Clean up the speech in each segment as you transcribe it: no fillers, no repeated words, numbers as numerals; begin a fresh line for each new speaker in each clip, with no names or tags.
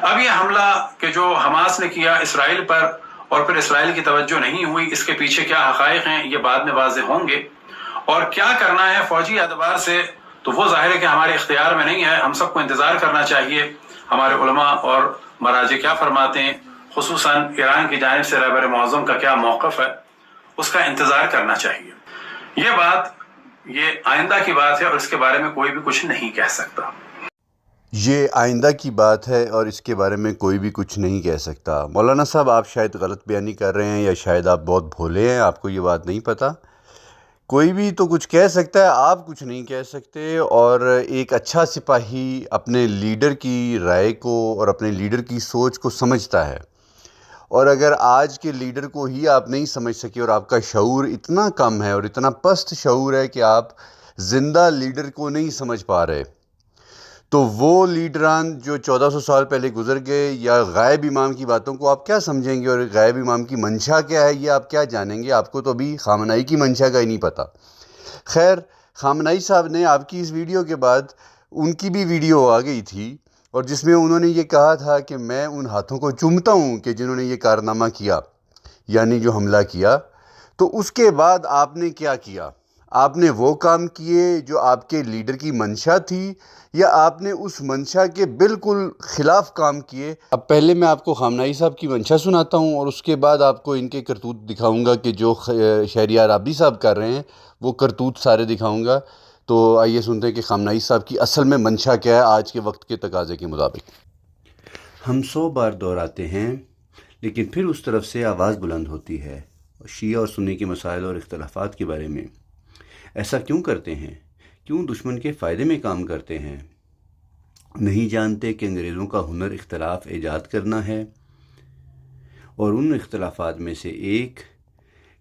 اب یہ حملہ کہ جو حماس نے کیا اسرائیل پر اور پھر اسرائیل کی توجہ نہیں ہوئی، اس کے پیچھے کیا حقائق ہیں یہ بعد میں واضح ہوں گے، اور کیا کرنا ہے فوجی اعتبار سے تو وہ ظاہر ہے کہ ہمارے اختیار میں نہیں ہے. ہم سب کو انتظار کرنا چاہیے ہمارے علماء اور مراجع کیا فرماتے ہیں، خصوصاً ایران کی جانب سے رہبر معظم کا کیا موقف ہے، اس کا انتظار کرنا چاہیے. یہ بات یہ آئندہ کی بات ہے اور اس کے بارے میں کوئی بھی کچھ نہیں کہہ سکتا.
یہ آئندہ کی بات ہے اور اس کے بارے میں کوئی بھی کچھ نہیں کہہ سکتا. مولانا صاحب، آپ شاید غلط بیانی کر رہے ہیں یا شاید آپ بہت بھولے ہیں، آپ کو یہ بات نہیں پتہ. کوئی بھی تو کچھ کہہ سکتا ہے، آپ کچھ نہیں کہہ سکتے. اور ایک اچھا سپاہی اپنے لیڈر کی رائے کو اور اپنے لیڈر کی سوچ کو سمجھتا ہے، اور اگر آج کے لیڈر کو ہی آپ نہیں سمجھ سکے اور آپ کا شعور اتنا کم ہے اور اتنا پست شعور ہے کہ آپ زندہ لیڈر کو نہیں سمجھ پا رہے، تو وہ لیڈران جو 1400 سال پہلے گزر گئے یا غائب امام کی باتوں کو آپ کیا سمجھیں گے، اور غائب امام کی منشا کیا ہے یہ آپ کیا جانیں گے؟ آپ کو تو ابھی خامنائی کی منشا کا ہی نہیں پتہ. خیر، خامنائی صاحب نے آپ کی اس ویڈیو کے بعد ان کی بھی ویڈیو آ گئی تھی، اور جس میں انہوں نے یہ کہا تھا کہ میں ان ہاتھوں کو چومتا ہوں کہ جنہوں نے یہ کارنامہ کیا، یعنی جو حملہ کیا. تو اس کے بعد آپ نے کیا کیا؟ آپ نے وہ کام کیے جو آپ کے لیڈر کی منشا تھی، یا آپ نے اس منشا کے بالکل خلاف کام کیے؟ اب پہلے میں آپ کو خامنائی صاحب کی منشا سناتا ہوں، اور اس کے بعد آپ کو ان کے کرتوت دکھاؤں گا کہ جو شہریار رابی صاحب کر رہے ہیں وہ کرتوت سارے دکھاؤں گا. تو آئیے سنتے ہیں کہ خامنائی صاحب کی اصل میں منشا کیا ہے آج کے وقت کے تقاضے کے مطابق. ہم 100 بار دہراتے ہیں لیکن پھر اس طرف سے آواز بلند ہوتی ہے شیعہ اور سنی کے مسائل اور اختلافات کے بارے میں. ایسا کیوں کرتے ہیں؟ کیوں دشمن کے فائدے میں کام کرتے ہیں؟ نہیں جانتے کہ انگریزوں کا ہنر اختلاف ایجاد کرنا ہے، اور ان اختلافات میں سے ایک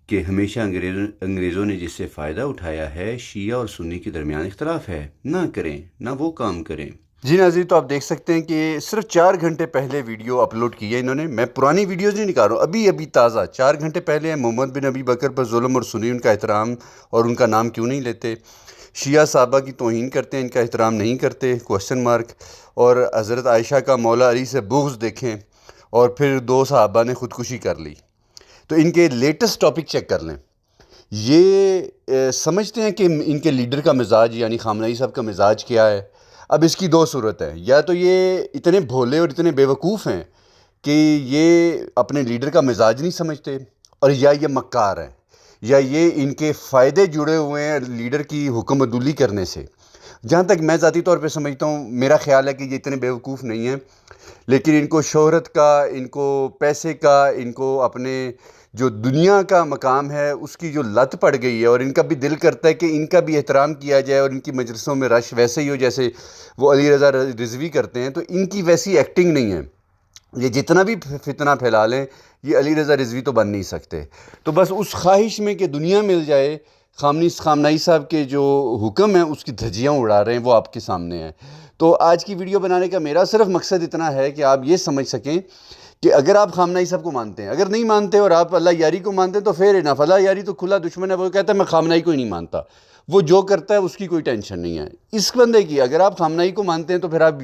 کہ ہمیشہ انگریزوں نے جس سے فائدہ اٹھایا ہے شیعہ اور سنی کے درمیان اختلاف ہے. نہ کریں، نہ وہ کام کریں. جی ناظرین، تو آپ دیکھ سکتے ہیں کہ صرف 4 گھنٹے پہلے ویڈیو اپلوڈ کی ہے انہوں نے. میں پرانی ویڈیوز نہیں نکال رہا ہوں، ابھی تازہ 4 گھنٹے پہلے. محمد بن ابی بکر پر ظلم اور سنی ان کا احترام اور ان کا نام کیوں نہیں لیتے، شیعہ صحابہ کی توہین کرتے ہیں، ان کا احترام نہیں کرتے، کوسچن مارک. اور حضرت عائشہ کا مولا علی سے بغض دیکھیں، اور پھر 2 صحابہ نے خودکشی کر لی. تو ان کے لیٹسٹ ٹاپک چیک کر لیں. یہ سمجھتے ہیں کہ ان کے لیڈر کا مزاج یعنی خامنائی صاحب کا مزاج کیا ہے. اب اس کی 2 صورت ہے، یا تو یہ اتنے بھولے اور اتنے بیوقوف ہیں کہ یہ اپنے لیڈر کا مزاج نہیں سمجھتے، اور یا یہ مکار ہیں، یا یہ ان کے فائدے جڑے ہوئے ہیں لیڈر کی حکم عدولی کرنے سے. جہاں تک میں ذاتی طور پہ سمجھتا ہوں، میرا خیال ہے کہ یہ اتنے بیوقوف نہیں ہیں، لیکن ان کو شہرت کا، ان کو پیسے کا، ان کو اپنے جو دنیا کا مقام ہے اس کی جو لت پڑ گئی ہے، اور ان کا بھی دل کرتا ہے کہ ان کا بھی احترام کیا جائے اور ان کی مجلسوں میں رش ویسے ہی ہو جیسے وہ علی رضا رضوی کرتے ہیں. تو ان کی ویسی ایکٹنگ نہیں ہے. یہ جتنا بھی فتنہ پھیلا لیں یہ علی رضا رضوی تو بن نہیں سکتے. تو بس اس خواہش میں کہ دنیا مل جائے، خامنائی صاحب کے جو حکم ہیں اس کی دھجیاں اڑا رہے ہیں، وہ آپ کے سامنے ہیں. تو آج کی ویڈیو بنانے کا میرا صرف مقصد اتنا ہے کہ آپ یہ سمجھ سکیں کہ اگر آپ خامنائی صاحب کو مانتے ہیں، اگر نہیں مانتے اور آپ اللہ یاری کو مانتے ہیں تو فیر انف. اللہ یاری تو کھلا دشمن ہے، وہ کہتا ہے میں خامنائی کو ہی نہیں مانتا. وہ جو کرتا ہے اس کی کوئی ٹینشن نہیں ہے. اس بندے کی اگر آپ خامنائی کو مانتے ہیں تو پھر آپ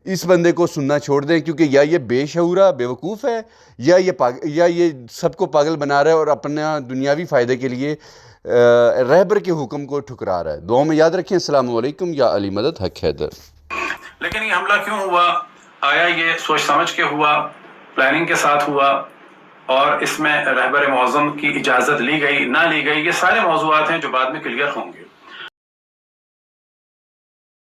اس بندے کو سننا چھوڑ دیں، کیونکہ یا یہ بے شعورہ بیوقوف ہے، یا یہ سب کو پاگل بنا رہا ہے اور اپنا دنیاوی فائدے کے لیے رہبر کے حکم کو ٹھکرا رہا ہے. دعاؤں میں یاد رکھیں. السلام علیکم. یا علی مدد حق حیدر.
لیکن یہ حملہ کیوں ہوا؟ آیا یہ سوچ سمجھ کے ہوا، پلاننگ کے ساتھ ہوا، اور اس میں رہبر معظم کی اجازت لی گئی نہ لی گئی؟ یہ سارے موضوعات ہیں جو بعد میں کلیئر ہوں گے.